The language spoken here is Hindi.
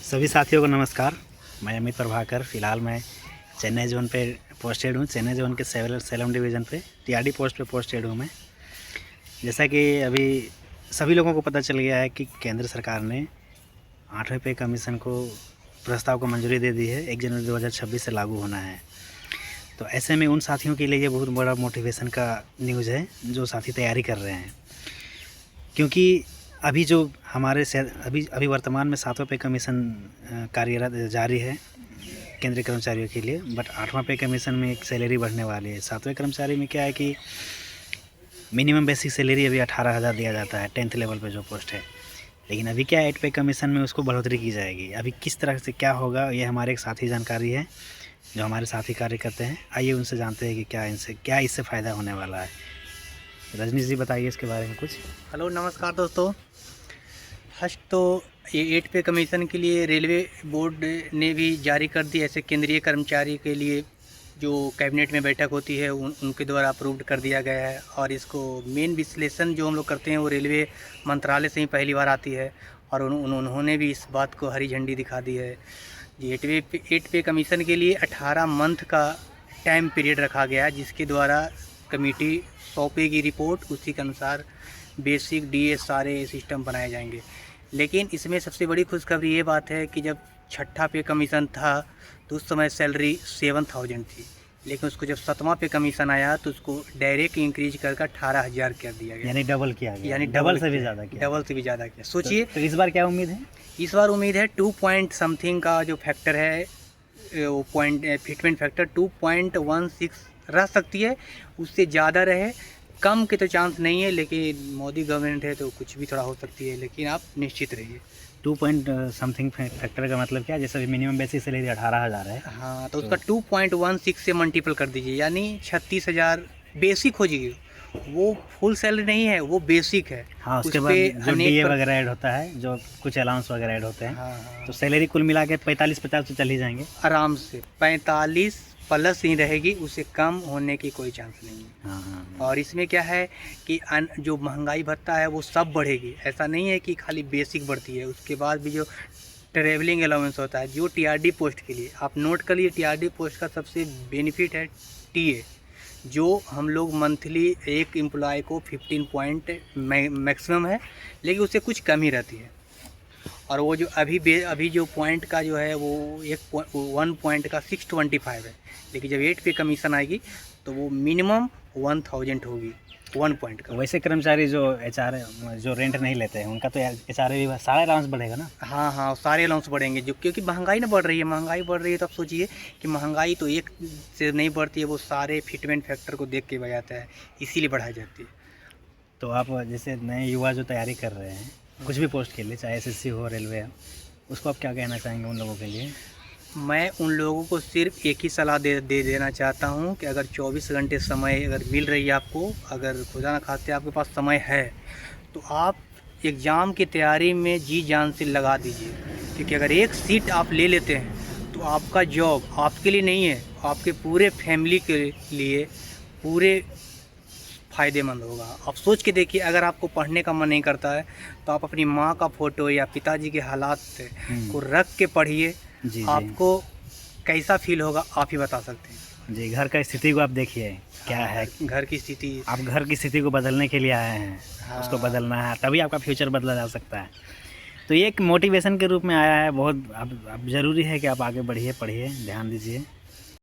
सभी साथियों को नमस्कार। मैं अमित प्रभाकर। फ़िलहाल मैं चेन्नई जोन पे पोस्टेड हूँ। चेन्नई जोन के सेलम डिवीज़न पे टीआरडी पोस्ट पे पोस्टेड हूँ मैं। जैसा कि अभी सभी लोगों को पता चल गया है कि केंद्र सरकार ने 8वें पे कमीशन को प्रस्ताव को मंजूरी दे दी है। 1 जनवरी 2026 से लागू होना है। तो ऐसे में उन साथियों के लिए ये बहुत बड़ा मोटिवेशन का न्यूज़ है जो साथी तैयारी कर रहे हैं, क्योंकि अभी जो हमारे अभी वर्तमान में 7वां पे कमीशन कार्यरत जारी है केंद्रीय कर्मचारियों के लिए, बट 8वां पे कमीशन में एक सैलरी बढ़ने वाली है। 7वें कर्मचारी में क्या है कि मिनिमम बेसिक सैलरी अभी 18,000 दिया जाता है 10th लेवल पे जो पोस्ट है, लेकिन अभी क्या 8 पे कमीशन में उसको बढ़ोतरी की जाएगी। अभी किस तरह से क्या होगा ये हमारे एक साथी जानकारी है जो हमारे साथी कार्य करते हैं। आइए उनसे जानते हैं कि क्या इससे फ़ायदा होने वाला है। रजनीश जी बताइए इसके बारे में कुछ। हेलो नमस्कार दोस्तों। फर्स्ट तो ये 8 पे कमीशन के लिए रेलवे बोर्ड ने भी जारी कर दी। ऐसे केंद्रीय कर्मचारी के लिए जो कैबिनेट में बैठक होती है उनके द्वारा अप्रूव्ड कर दिया गया है, और इसको मेन विश्लेषण जो हम लोग करते हैं वो रेलवे मंत्रालय से ही पहली बार आती है, और उन्होंने भी इस बात को हरी झंडी दिखा दी है। ये 8 पे कमीशन के लिए 18 मंथ का टाइम पीरियड रखा गया है, जिसके द्वारा कमेटी सौंपेगी रिपोर्ट। उसी के अनुसार बेसिक डीए सारे सिस्टम बनाए जाएंगे। लेकिन इसमें सबसे बड़ी खुशखबरी ये बात है कि जब 6ठा पे कमीशन था तो उस समय सैलरी 7,000 थी, लेकिन उसको जब 7वां पे कमीशन आया तो उसको डायरेक्ट इंक्रीज करके 18,000 कर दिया गया, यानी डबल किया गया, यानी डबल से भी ज़्यादा किया। डबल से भी ज़्यादा किया। सोचिए तो इस बार क्या उम्मीद है? इस बार उम्मीद है 2 पॉइंट समथिंग का जो फैक्टर है वो फिटमेंट फैक्टर 2.16 रह सकती है, उससे ज़्यादा रहे। कम के तो चांस नहीं है, लेकिन मोदी गवर्नमेंट है तो कुछ भी थोड़ा हो सकती है, लेकिन आप निश्चित रहिए। 2 पॉइंट समथिंग फैक्टर का मतलब क्या है? जैसे मिनिमम बेसिक सैलरी 18,000 है। हाँ, तो उसका 2.16 से मल्टीपल कर दीजिए, यानी 36,000 बेसिक हो जाएगी। वो फुल सैलरी नहीं है, वो बेसिक है। हाँ, उसके बाद जो डीए वगैरह ऐड होता है, जो कुछ अलाउंस वगैरह ऐड होते हैं। हाँ, तो सैलरी कुल मिला के 45-50 तो चल ही जाएंगे आराम से। 45 प्लस ही रहेगी, उससे कम होने की कोई चांस नहीं है। हाँ। और इसमें क्या है कि जो महंगाई भत्ता है वो सब बढ़ेगी। ऐसा नहीं है कि खाली बेसिक बढ़ती है, उसके बाद भी जो ट्रेवलिंग अलाउंस होता है जो टीआरडी पोस्ट के लिए, आप नोट कर लिए, टीआरडी पोस्ट का सबसे बेनिफिट है टीए, जो हम लोग मंथली एक एम्प्लॉय को 15 पॉइंट मैक्सिमम है, लेकिन उससे कुछ कम ही रहती है। और वो जो अभी जो पॉइंट का जो है वो 1 पॉइंट का 625 है, लेकिन जब 8 पे कमीशन आएगी तो वो मिनिमम 1,000 होगी 1 पॉइंट का। वैसे कर्मचारी जो एचआर जो रेंट नहीं लेते हैं उनका तो एचआर भी सारा अलाउंस बढ़ेगा ना। हाँ, सारे अलाउंस बढ़ेंगे, जो क्योंकि महंगाई ना बढ़ रही है। महंगाई बढ़ रही है तो आप सोचिए कि महंगाई तो एक से नहीं बढ़ती है, वो सारे फिटमेंट फैक्टर को देख के बढ़ाता है, इसीलिए बढ़ाई जाती है। तो आप जैसे नए युवा जो तैयारी कर रहे हैं कुछ भी पोस्ट के लिए, चाहे एसएससी हो, रेलवे हो, उसको आप क्या कहना चाहेंगे उन लोगों के लिए? मैं उन लोगों को सिर्फ एक ही सलाह दे देना चाहता हूं कि अगर 24 घंटे समय अगर मिल रही है आपको, अगर खुदा न खास्ते आपके पास समय है, तो आप एग्ज़ाम की तैयारी में जी जान से लगा दीजिए। क्योंकि अगर एक सीट आप ले लेते हैं तो आपका जॉब आपके लिए नहीं है, आपके पूरे फैमिली के लिए पूरे फ़ायदेमंद होगा। आप सोच के देखिए, अगर आपको पढ़ने का मन नहीं करता है तो आप अपनी माँ का फ़ोटो या पिताजी के हालात को रख के पढ़िए। आपको कैसा फील होगा आप ही बता सकते हैं। जी, घर का स्थिति को आप देखिए क्या है। घर की स्थिति, आप घर की स्थिति को बदलने के लिए आए हैं। हाँ। उसको बदलना है, तभी आपका फ्यूचर बदला जा सकता है। तो ये एक मोटिवेशन के रूप में आया है। बहुत अब ज़रूरी है कि आप आगे बढ़िए, पढ़िए, ध्यान दीजिए।